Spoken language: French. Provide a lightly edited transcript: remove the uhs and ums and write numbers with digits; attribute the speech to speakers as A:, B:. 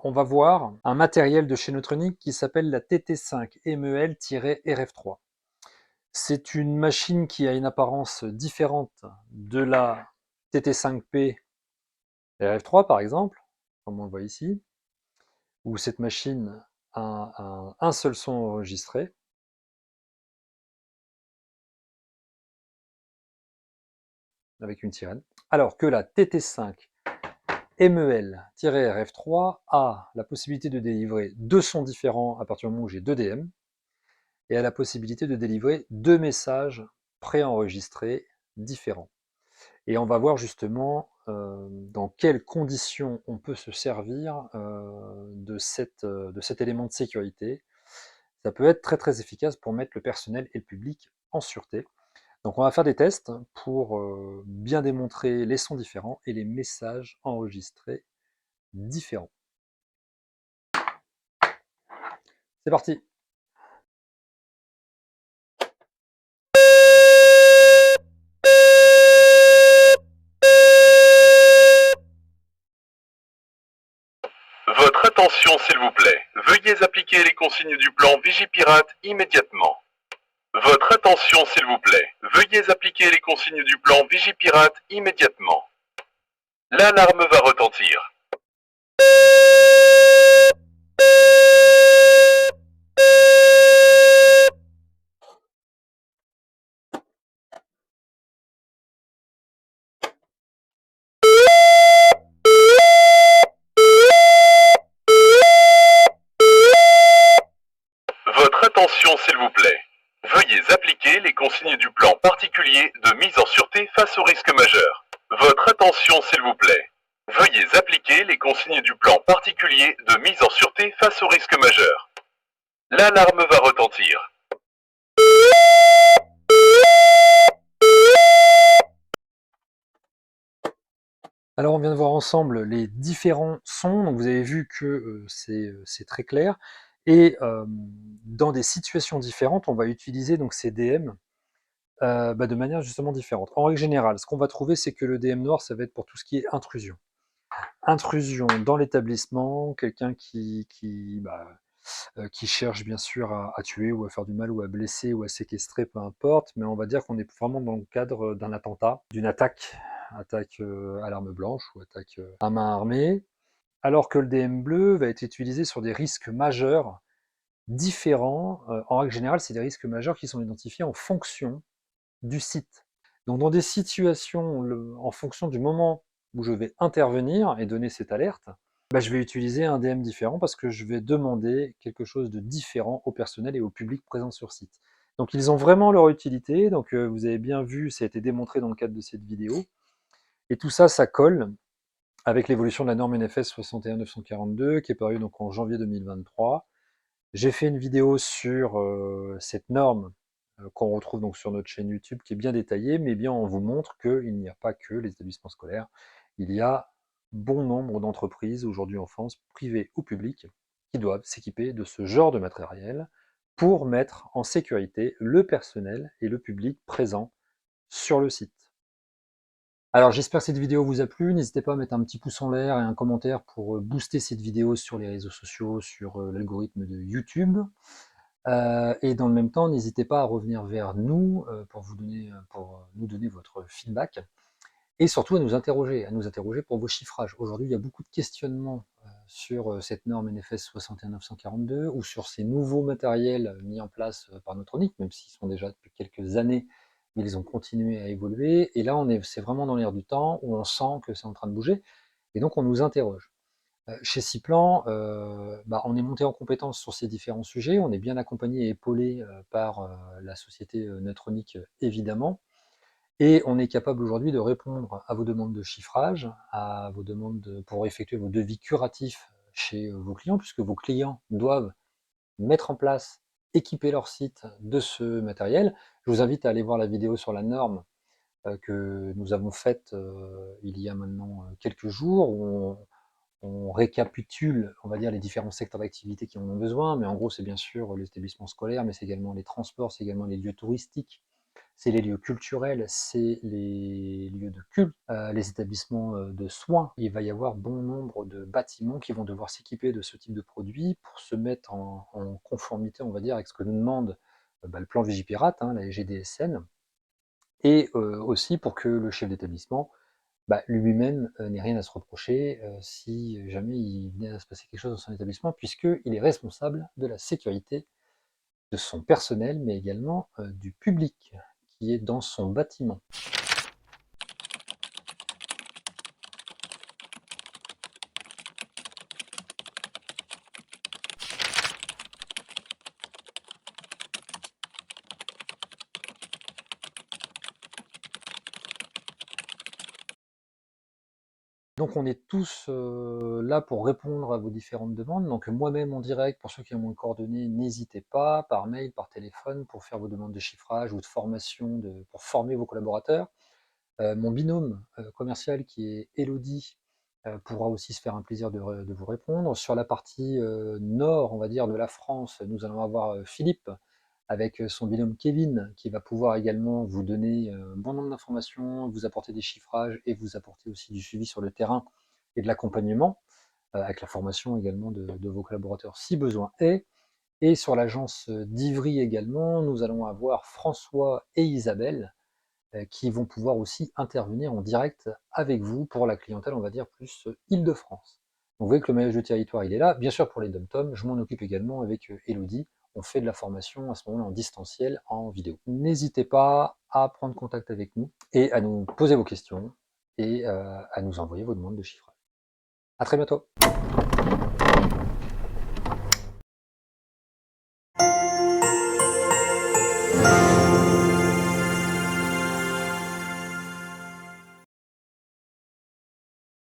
A: Alors, on va voir un matériel de chez Neutronic qui s'appelle la TT5 MEL-RF3. C'est une machine qui a une apparence différente de la TT5P RF3 par exemple, comme on le voit ici, où cette machine a un seul son enregistré. Avec une sirène. Alors que la TT5 MEL-RF3 a la possibilité de délivrer deux sons différents à partir du moment où j'ai deux DM, et a la possibilité de délivrer deux messages préenregistrés différents. Et on va voir justement dans quelles conditions on peut se servir de cet élément de sécurité. Ça peut être très très efficace pour mettre le personnel et le public en sûreté. Donc on va faire des tests pour bien démontrer les sons différents et les messages enregistrés différents. C'est parti!
B: Votre attention s'il vous plaît. Veuillez appliquer les consignes du plan Vigipirate immédiatement. Votre attention s'il vous plaît. Veuillez appliquer les consignes du plan Vigipirate immédiatement. L'alarme va retentir. Votre attention s'il vous plaît. Veuillez appliquer les consignes du plan particulier de mise en sûreté face au risque majeur. Votre attention s'il vous plaît. Veuillez appliquer les consignes du plan particulier de mise en sûreté face au risque majeur. L'alarme va retentir.
A: Alors on vient de voir ensemble les différents sons, donc vous avez vu que c'est très clair, et dans des situations différentes, on va utiliser donc ces DM de manière justement différente. En règle générale, ce qu'on va trouver, c'est que le DM noir, ça va être pour tout ce qui est intrusion. Intrusion dans l'établissement, quelqu'un qui cherche bien sûr à tuer ou à faire du mal ou à blesser ou à séquestrer, peu importe, mais on va dire qu'on est vraiment dans le cadre d'un attentat, d'une attaque, à l'arme blanche ou attaque à main armée, alors que le DM bleu va être utilisé sur des risques majeurs différents. En règle générale, c'est des risques majeurs qui sont identifiés en fonction du site. Donc dans des situations, en fonction du moment où je vais intervenir et donner cette alerte, je vais utiliser un DM différent parce que je vais demander quelque chose de différent au personnel et au public présent sur site. Donc ils ont vraiment leur utilité, donc vous avez bien vu, ça a été démontré dans le cadre de cette vidéo. Et tout ça, ça colle avec l'évolution de la norme NFS 61942 qui est parue donc en janvier 2023. J'ai fait une vidéo sur cette norme qu'on retrouve donc sur notre chaîne YouTube qui est bien détaillée, mais bien on vous montre qu'il n'y a pas que les établissements scolaires, il y a bon nombre d'entreprises aujourd'hui en France, privées ou publiques, qui doivent s'équiper de ce genre de matériel pour mettre en sécurité le personnel et le public présent sur le site. Alors j'espère que cette vidéo vous a plu, n'hésitez pas à mettre un petit pouce en l'air et un commentaire pour booster cette vidéo sur les réseaux sociaux, sur l'algorithme de YouTube. Et dans le même temps, n'hésitez pas à revenir vers nous pour nous donner votre feedback et surtout à nous interroger pour vos chiffrages. Aujourd'hui, il y a beaucoup de questionnements sur cette norme NFS 61942 ou sur ces nouveaux matériels mis en place par Neutronic, même s'ils sont déjà depuis quelques années, mais ils ont continué à évoluer. Et là, c'est vraiment dans l'air du temps où on sent que c'est en train de bouger et donc on nous interroge. Chez Ciplan, on est monté en compétence sur ces différents sujets. On est bien accompagné et épaulé par la société Neutronic, évidemment. Et on est capable aujourd'hui de répondre à vos demandes de chiffrage, à vos demandes pour effectuer vos devis curatifs chez vos clients, puisque vos clients doivent mettre en place, équiper leur site de ce matériel. Je vous invite à aller voir la vidéo sur la norme que nous avons faite il y a maintenant quelques jours, où on récapitule, on va dire, les différents secteurs d'activité qui en ont besoin, mais en gros, c'est bien sûr les établissements scolaires, mais c'est également les transports, c'est également les lieux touristiques, c'est les lieux culturels, c'est les lieux de culte, les établissements de soins. Il va y avoir bon nombre de bâtiments qui vont devoir s'équiper de ce type de produit pour se mettre en conformité, on va dire, avec ce que nous demande le plan Vigipirate, hein, la GDSN, et aussi pour que le chef d'établissement lui-même n'ait rien à se reprocher si jamais il venait à se passer quelque chose dans son établissement, puisqu'il est responsable de la sécurité de son personnel, mais également du public qui est dans son bâtiment. Donc on est tous là pour répondre à vos différentes demandes. Donc moi-même en direct, pour ceux qui ont mes coordonnées, n'hésitez pas, par mail, par téléphone, pour faire vos demandes de chiffrage ou de formation, pour former vos collaborateurs. Mon binôme commercial qui est Elodie pourra aussi se faire un plaisir de vous répondre. Sur la partie nord, on va dire, de la France, nous allons avoir Philippe avec son binôme Kevin qui va pouvoir également vous donner un bon nombre d'informations, vous apporter des chiffrages et vous apporter aussi du suivi sur le terrain et de l'accompagnement avec la formation également de vos collaborateurs si besoin est. Et sur l'agence d'Ivry également, nous allons avoir François et Isabelle qui vont pouvoir aussi intervenir en direct avec vous pour la clientèle, on va dire, plus Île-de-France. Donc vous voyez que le maillage de territoire, il est là. Bien sûr, pour les dom-toms, je m'en occupe également avec Elodie. On fait de la formation à ce moment-là en distanciel, en vidéo. N'hésitez pas à prendre contact avec nous et à nous poser vos questions et à nous envoyer vos demandes de chiffrage. À très bientôt.